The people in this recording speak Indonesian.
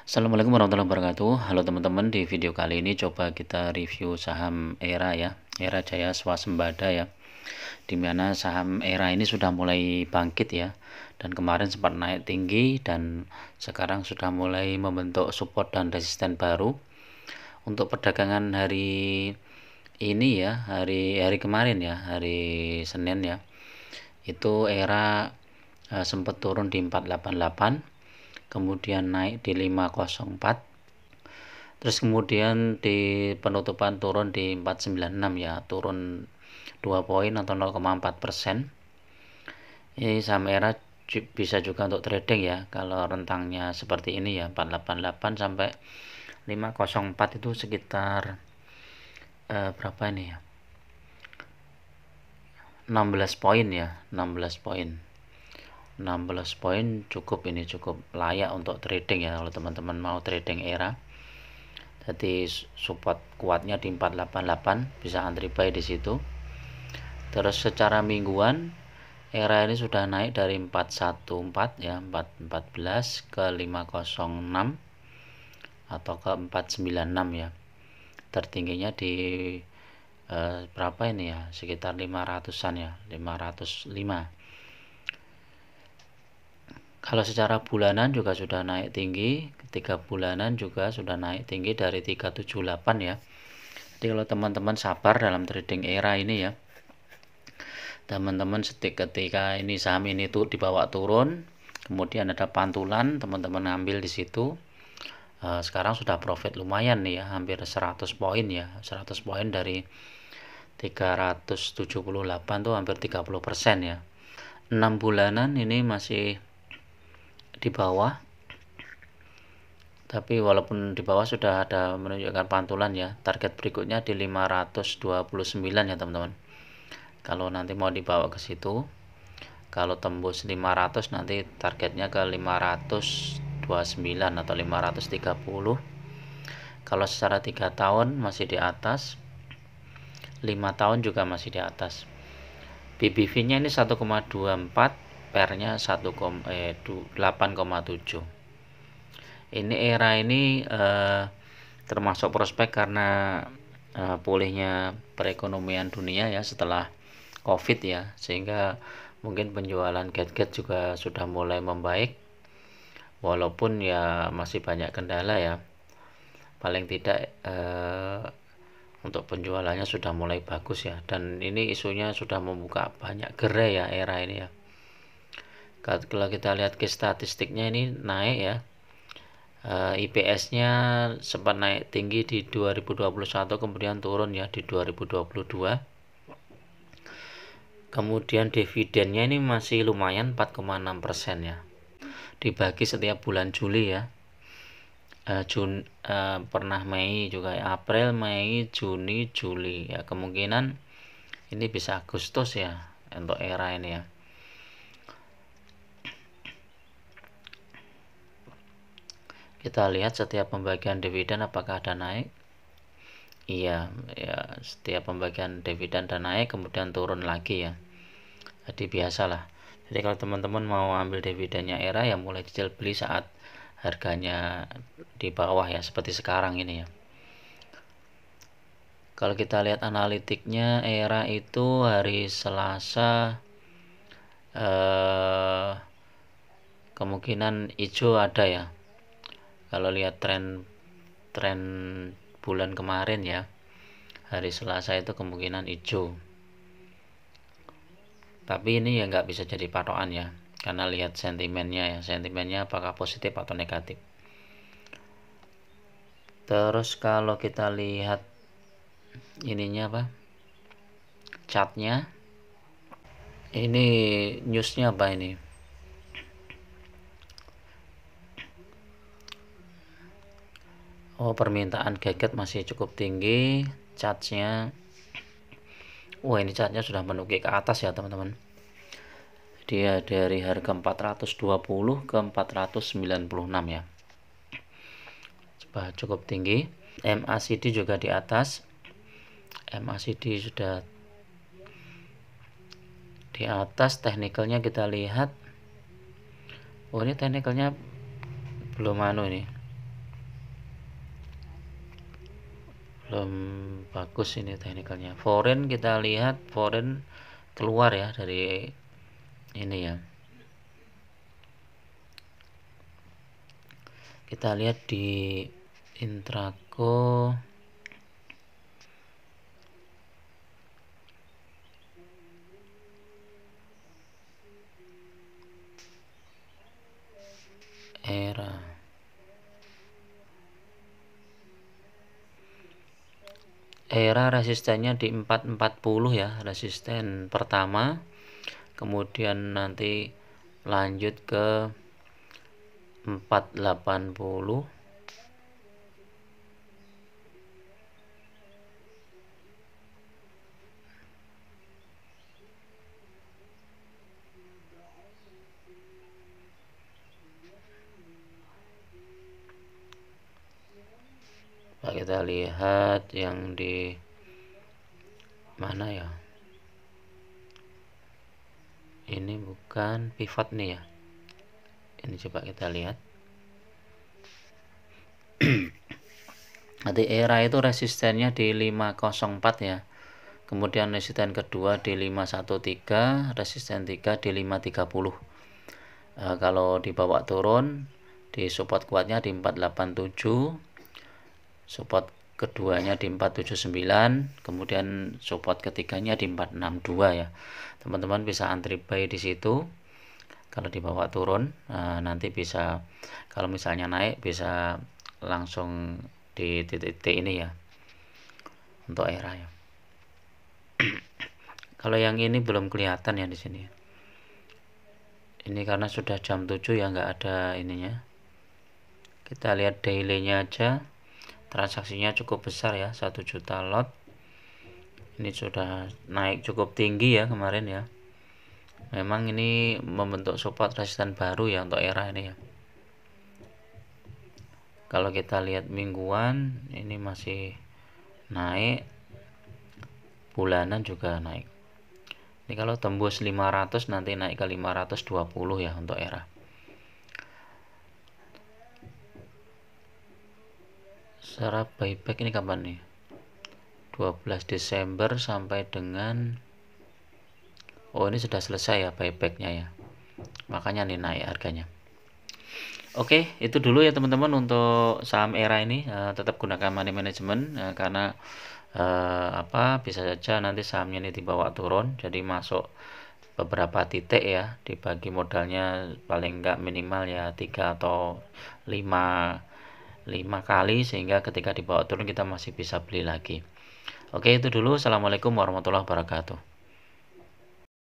Assalamualaikum warahmatullahi wabarakatuh. Halo teman-teman, di video kali ini coba kita review saham ERA ya, ERA Jaya Swasembada ya. Dimana saham ERA ini sudah mulai bangkit ya, dan kemarin sempat naik tinggi dan sekarang sudah mulai membentuk support dan resisten baru. Untuk perdagangan hari ini ya, hari kemarin ya, hari Senin ya, itu ERA sempat turun di 488, kemudian naik di 504, terus kemudian di penutupan turun di 496 ya, turun 2 poin atau 0,4%. Ini saham ERA bisa juga untuk trading ya, kalau rentangnya seperti ini ya, 488 sampai 504 itu sekitar berapa ini ya, 16 poin ya, 16 poin 16 poin cukup, ini cukup layak untuk trading ya kalau teman-teman mau trading ERA. Jadi support kuatnya di 488, bisa antri buy di situ. Terus secara mingguan ERA ini sudah naik dari 414 ya, 414 ke 506 atau ke 496 ya. Tertingginya di berapa ini ya, sekitar 500-an ya, 505. Kalau secara bulanan juga sudah naik tinggi, 3 bulanan juga sudah naik tinggi dari 378 ya. Jadi kalau teman-teman sabar dalam trading ERA ini ya, teman-teman ketika ini saham ini tuh dibawa turun, kemudian ada pantulan, teman-teman ambil di situ. Sekarang sudah profit lumayan nih ya, hampir 100 poin ya, 100 poin dari 378 tuh hampir 30% ya. 6 bulanan ini masih di bawah, tapi walaupun di bawah sudah ada menunjukkan pantulan ya. Target berikutnya di 529 ya teman-teman. Kalau nanti mau dibawa ke situ, kalau tembus 500 nanti targetnya ke 529 atau 530. Kalau secara 3 tahun masih di atas, 5 tahun juga masih di atas. BBV-nya ini 1,24, PER-nya 8,7. Ini ERA ini termasuk prospek karena pulihnya perekonomian dunia ya setelah COVID ya, sehingga mungkin penjualan gadget juga sudah mulai membaik, walaupun ya masih banyak kendala ya. Paling tidak untuk penjualannya sudah mulai bagus ya, dan ini isunya sudah membuka banyak gerai ya ERA ini ya. Kalau kita lihat ke statistiknya ini naik ya, IPS-nya sempat naik tinggi di 2021, kemudian turun ya di 2022. Kemudian dividennya ini masih lumayan 4,6% ya, dibagi setiap bulan Juli ya. Pernah Mei juga ya, April, Mei, Juni, Juli ya, kemungkinan ini bisa Agustus ya untuk ERA ini ya. Kita lihat setiap pembagian dividen apakah ada naik. Iya ya, setiap pembagian dividen dan naik kemudian turun lagi ya. Jadi biasalah. Jadi kalau teman-teman mau ambil dividennya ERA ya mulai cicil beli saat harganya di bawah ya, seperti sekarang ini ya. Kalau kita lihat analitiknya, ERA itu hari Selasa kemungkinan hijau ada ya. Kalau lihat tren bulan kemarin ya, hari Selasa itu kemungkinan hijau. Tapi ini ya nggak bisa jadi patokan ya, karena lihat sentimennya ya, sentimennya apakah positif atau negatif. Terus kalau kita lihat ininya apa, chartnya, ini newsnya apa ini, permintaan gadget masih cukup tinggi. Chartnya, ini chartnya sudah menukik ke atas ya teman-teman. Dia dari harga 420 ke 496 ya, cukup tinggi. MACD juga di atas, MACD sudah di atas. Teknikalnya kita lihat, ini teknikalnya belum ini, belum bagus ini teknikalnya. Foreign kita lihat, foreign keluar ya dari ini ya. Kita lihat di Intrago era resistennya di 440 ya, resisten pertama, kemudian nanti lanjut ke 480, kita lihat yang di mana ya, ini bukan pivot nih ya, ini coba kita lihat. Nanti era itu resistennya di 504 ya, kemudian resisten kedua di 513, resisten 3 di 530. Kalau dibawa turun di support kuatnya di 487, support keduanya di 479, kemudian support ketiganya di 462 ya. Teman-teman bisa antri buy di situ. Kalau dibawa turun, nanti bisa, kalau misalnya naik bisa langsung di titik-titik ini ya, untuk era ya. Kalau yang ini belum kelihatan ya di sini. Ini karena sudah jam 7 ya, nggak ada ininya. Kita lihat daily-nya aja. Transaksinya cukup besar ya, 1 juta lot. Ini sudah naik cukup tinggi ya kemarin ya. Memang ini membentuk support resisten baru ya untuk era ini ya. Kalau kita lihat mingguan, ini masih naik, bulanan juga naik. Ini kalau tembus 500 nanti naik ke 520 ya untuk era. Secara buyback ini kapan nih? 12 Desember sampai dengan, oh ini sudah selesai ya buybacknya ya, makanya nih naik harganya. Oke, itu dulu ya teman-teman untuk saham era ini. Tetap gunakan money management, karena bisa saja nanti sahamnya ini dibawa turun, jadi masuk beberapa titik ya, dibagi modalnya paling enggak minimal ya 3 atau 5 kali, sehingga ketika dibawa turun kita masih bisa beli lagi. Oke, itu dulu. Assalamualaikum warahmatullahi wabarakatuh.